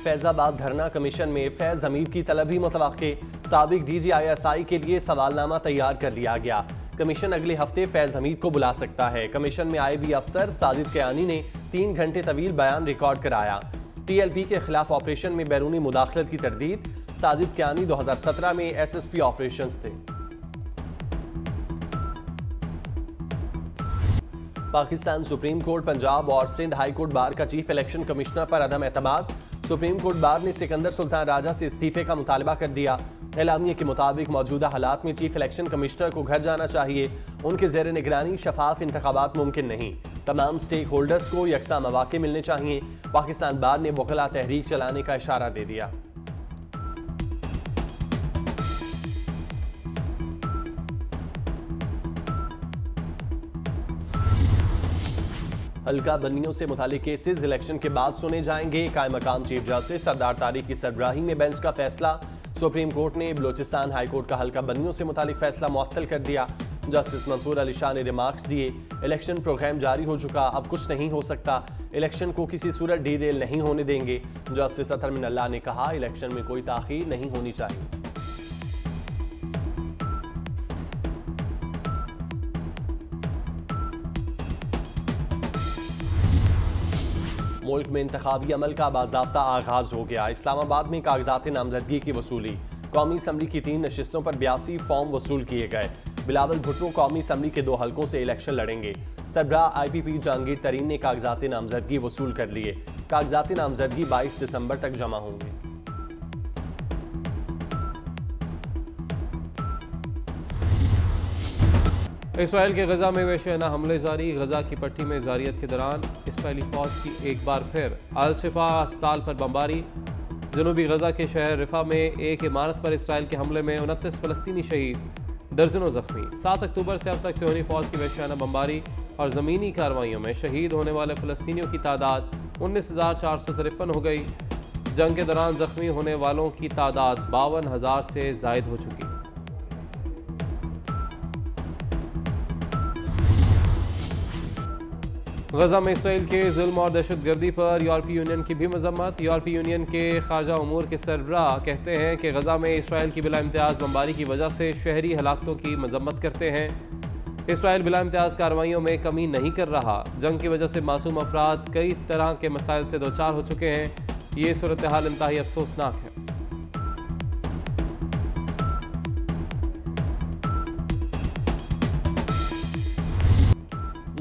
फैजाबाद धरना कमीशन में फैज हमीद की तलब ही मुतवक्के। साबिक DGISI के लिए सवालनामा तैयार कर लिया गया। कमीशन अगले हफ्ते फैज हमीद को बुला सकता है। कमीशन में आए भी अफसर साजिद कयानी ने 3 घंटे तवील बयान रिकॉर्ड कराया। TLP के खिलाफ ऑपरेशन में बैरूनी मुदाखलत की तरदीद। साजिद कयानी 2017 में SSP ऑपरेशंस थे। पाकिस्तान सुप्रीम कोर्ट पंजाब और सिंध हाई कोर्ट बार का चीफ इलेक्शन कमिश्नर पर अदम एतमाद। सुप्रीम कोर्ट बार ने सिकंदर सुल्तान राजा से इस्तीफे का मुतालबा कर दिया। एलामिया के मुताबिक मौजूदा हालात में चीफ इलेक्शन कमिश्नर को घर जाना चाहिए। उनके ज़ेर निगरानी शफाफ इंतखाबात मुमकिन नहीं। तमाम स्टेक होल्डर्स को यकसा मौके मिलने चाहिए। पाकिस्तान बार ने वकला तहरीक चलाने का इशारा दे दिया। हल्का बंदियों से मुतालिक केसेस इलेक्शन के बाद सुने जाएंगे। कायम मकाम चीफ जस्टिस सरदार तारिक की सरबराही में बेंच का फैसला। सुप्रीम कोर्ट ने बलोचिस्तान हाई कोर्ट का हल्का बंदियों से मुतालिक फैसला मुअत्तल कर दिया। जस्टिस मंसूर अली शाह ने रिमार्क्स दिए, इलेक्शन प्रोग्राम जारी हो चुका, अब कुछ नहीं हो सकता। इलेक्शन को किसी सूरत डीरेल नहीं होने देंगे। जस्टिस अतर मिनल्लाह ने कहा, इलेक्शन में कोई ताखीर नहीं होनी चाहिए। मुल्क में इंतखाबी अमल का बाज़ाब्ता आगाज हो गया। इस्लामाबाद में कागजात नामजदगी की वसूली। कौमी असम्बली की 3 नशिस्तों पर 82 फॉर्म वसूल किए गए। बिलावल भुट्टो कौमी असम्बली के 2 हलकों से इलेक्शन लड़ेंगे। सरबराह IPP जहांगीर तरीन ने कागजात नामजदगी वसूल कर लिए। कागजात नामजदगी 22 दिसंबर तक जमा होंगे। इसराइल के गजा में वहशाना हमले जारी। गजा की पट्टी में जारियत के दौरान इसराइली फौज की एक बार फिर अल शिफा अस्पताल पर बमबारी। जनूबी गजा के शहर रिफा में एक इमारत पर इसराइल के हमले में 29 फलस्तीनी शहीद, दर्जनों जख्मी। 7 अक्टूबर से अब तक सियोनी फौज की वहशाना बमबारी और ज़मीनी कार्रवाइयों में शहीद होने वाले फलस्तीनियों की तादाद 19,453 हो गई। जंग के दौरान जख्मी होने वालों की तादाद 52,000 से जायद हो चुकी। गजा में इसराइल के जुल्म और दहशतगर्दी पर यूरोपीय यूनियन की भी मजम्मत। यूरोपीय यूनियन के खारजा उमूर के सरबराह कहते हैं कि गजा में इसराइल की बिला इम्तियाज़ बमबारी की वजह से शहरी हलाकतों की मजम्मत करते हैं। इसराइल बिला इम्तियाज़ कार्रवाइयों में कमी नहीं कर रहा। जंग की वजह से मासूम अफराद कई तरह के मसाइल से दो चार हो चुके हैं। ये सूरत हाल इंतहाई अफसोसनाक है।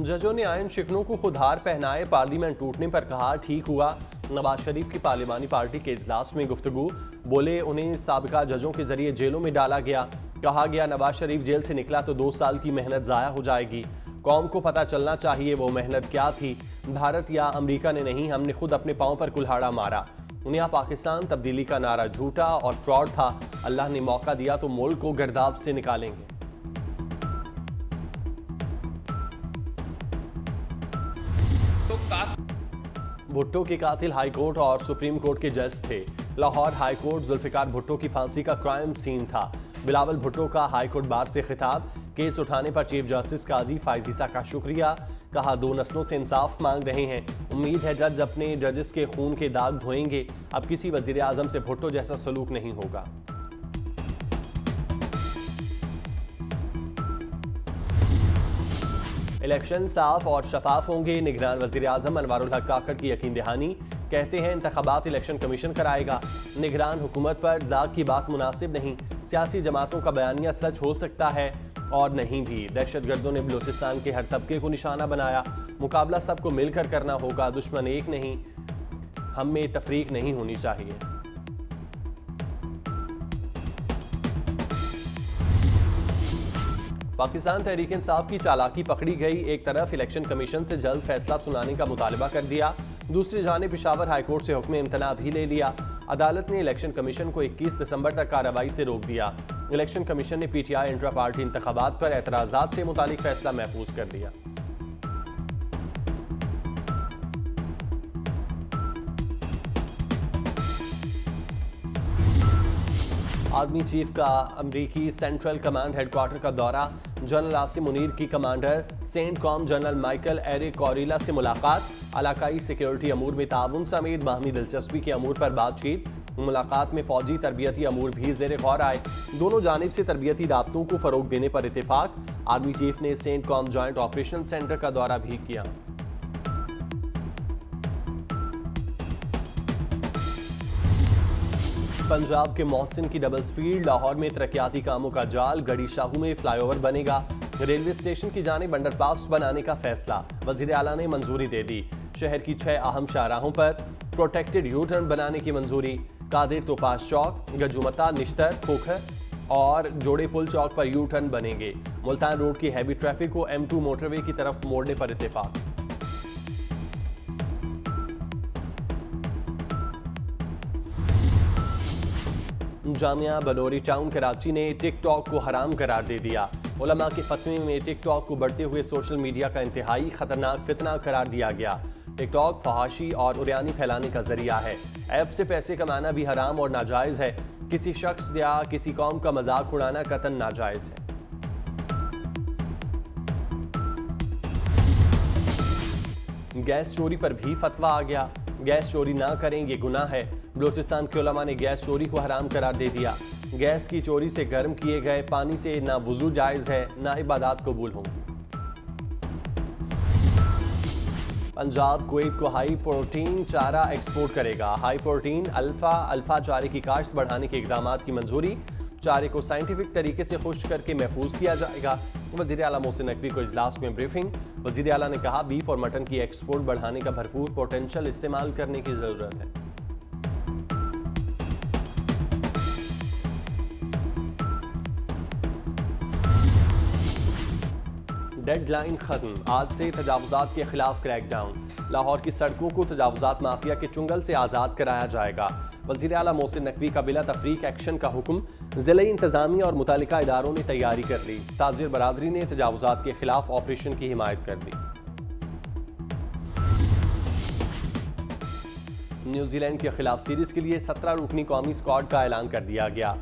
जजों ने आयन शिकनों को खुदहार पहनाए। पार्लियामेंट टूटने पर कहा, ठीक हुआ। नवाज शरीफ की पार्लिमानी पार्टी के इजलास में गुफ्तगू। बोले, उन्हें साबिका जजों के जरिए जेलों में डाला गया। कहा गया, नवाज शरीफ जेल से निकला तो 2 साल की मेहनत ज़ाया हो जाएगी। कौम को पता चलना चाहिए वो मेहनत क्या थी। भारत या अमरीका ने नहीं, हमने खुद अपने पाँव पर कुल्हाड़ा मारा। नया पाकिस्तान तब्दीली का नारा झूठा और फ्रॉड था। अल्लाह ने मौका दिया तो मुल्क को गर्दाब से निकालेंगे। भुट्टो के कातिल हाई कोर्ट और सुप्रीम कोर्ट के जज थे। लाहौर हाई कोर्ट जुल्फिकार भुट्टो की फांसी का क्राइम सीन था। बिलावल भुट्टो का हाई कोर्ट बार से खिताब। केस उठाने पर चीफ जस्टिस काजी फायज ईसा का शुक्रिया। कहा, 2 नस्लों से इंसाफ मांग रहे हैं। उम्मीद है जज अपने जजेस के खून के दाग धोएंगे। अब किसी वजीर आजम से भुट्टो जैसा सलूक नहीं होगा। इलेक्शन साफ और शफाफ होंगे। निगरान वजीर आजम अनवारुल हक काकड़ की यकीन दहानी। कहते हैं, इंतखाबात इलेक्शन कमीशन कराएगा। निगरान हुकूमत पर दाग की बात मुनासिब नहीं। सियासी जमातों का बयानिया सच हो सकता है और नहीं भी। दहशतगर्दों ने बलूचिस्तान के हर तबके को निशाना बनाया। मुकाबला सबको मिलकर करना होगा, दुश्मन एक नहीं। हम में तफरीक नहीं होनी चाहिए। पाकिस्तान तहरीक इंसाफ की चालाकी पकड़ी गई। एक तरफ इलेक्शन कमीशन से जल्द फैसला सुनाने का मुतालबा कर दिया, दूसरी जानिब पेशावर हाईकोर्ट से हुक्म इम्तना भी ले लिया। अदालत ने इलेक्शन कमीशन को 21 दिसंबर तक कार्रवाई से रोक दिया। इलेक्शन कमीशन ने PTI इंट्रा पार्टी इंतखाबात पर एतराज़ात से मुतालिक फैसला महफूज कर दिया। आर्मी चीफ का अमरीकी सेंट्रल कमांड हेडक्वार्टर का दौरा, जनरल आसिम मुनीर की commander CENTCOM general Michael Erik Kurilla से मुलाकात, इलाकाई सिक्योरिटी अमूर में ताउन समेत बाहमी दिलचस्पी के अमूर पर बातचीत। मुलाकात में फौजी तरबियती अमूर भी ज़ेर गौर आए, दोनों जानिब से तरबियती राब्तों को फ़रोग देने पर इत्तेफाक। आर्मी चीफ ने CENTCOM joint operation centre का दौरा भी किया। पंजाब के मोहसिन की डबल स्पीड, लाहौर में तरक्याती कामों का जाल, गढ़ी शाहू में फ्लाईओवर बनेगा, रेलवे स्टेशन की जानिब अंडरपास बनाने का फैसला, वजीर आला ने मंजूरी दे दी। शहर की 6 अहम शाहराहों पर प्रोटेक्टेड यू टर्न बनाने की मंजूरी, कादिर तोपाश चौक, गजुमता, निश्तर, खोखर और जोड़े पुल चौक पर यू टर्न बनेंगे। मुल्तान रोड की हैवी ट्रैफिक को M2 मोटरवे की तरफ मोड़ने पर इत्तेफाक। जामिया बनोरी टाउन कराची ने टिकटॉक को हराम करार दे दिया। उलमा के फतवे में टिकटॉक को बढ़ते हुए सोशल मीडिया का इंतहाई खतरनाक फितना करार दिया गया। टिकटॉक फहाशी और उरियानी फैलाने का जरिया है। ऐप से पैसे कमाना भी हराम और नाजायज़ है। किसी शख्स या किसी कौम का मजाक उड़ाना कतन नाजायज़ है। गैस चोरी पर भी फतवा आ गया। गैस चोरी ना करें, ये गुनाह है। बलूचिस्तान के उलमा ने गैस चोरी को हराम करार दे दिया। गैस की चोरी से गर्म किए गए पानी से ना वुजू जायज़ है, ना इबादत कबूल होंगी। पंजाब कुवैत को हाई प्रोटीन चारा एक्सपोर्ट करेगा। हाई प्रोटीन अल्फा चारे की काश्त बढ़ाने के इकदाम की मंजूरी। चारे को साइंटिफिक तरीके से खुश्क करके महफूज किया जाएगा। वज़ीर आला मोहसिन नकवी को इजलास में ब्रीफिंग। वज़ीर आला ने कहा, बीफ और मटन की एक्सपोर्ट बढ़ाने का भरपूर पोटेंशियल इस्तेमाल करने की ज़रूरत है। डेडलाइन खत्म, आज से तजावुजात के खिलाफ क्रैकडाउन। लाहौर की सड़कों को तजावुजात माफिया के चुंगल से आज़ाद कराया जाएगा। वज़ीर आला मोहसिन नकवी का बिला तफरीक एक्शन का हुक्म। ज़िले इंतजामिया और मुतालिका इदारों ने तैयारी कर ली। ताजिर बरादरी ने तजावुजात के खिलाफ ऑपरेशन की हिमायत कर दी। न्यूजीलैंड के खिलाफ सीरीज के लिए 17 रुकनी कौमी स्क्वाड का ऐलान कर दिया गया।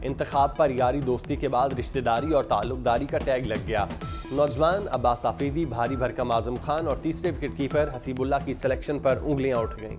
इंतखाब पर यारी दोस्ती के बाद रिश्तेदारी और ताल्लुकदारी का टैग लग गया। नौजवान अब्बास आफरीदी, भारी भरकम आजम खान और तीसरे विकेट कीपर हसीबुल्लाह की सिलेक्शन पर उंगलियां उठ गईं।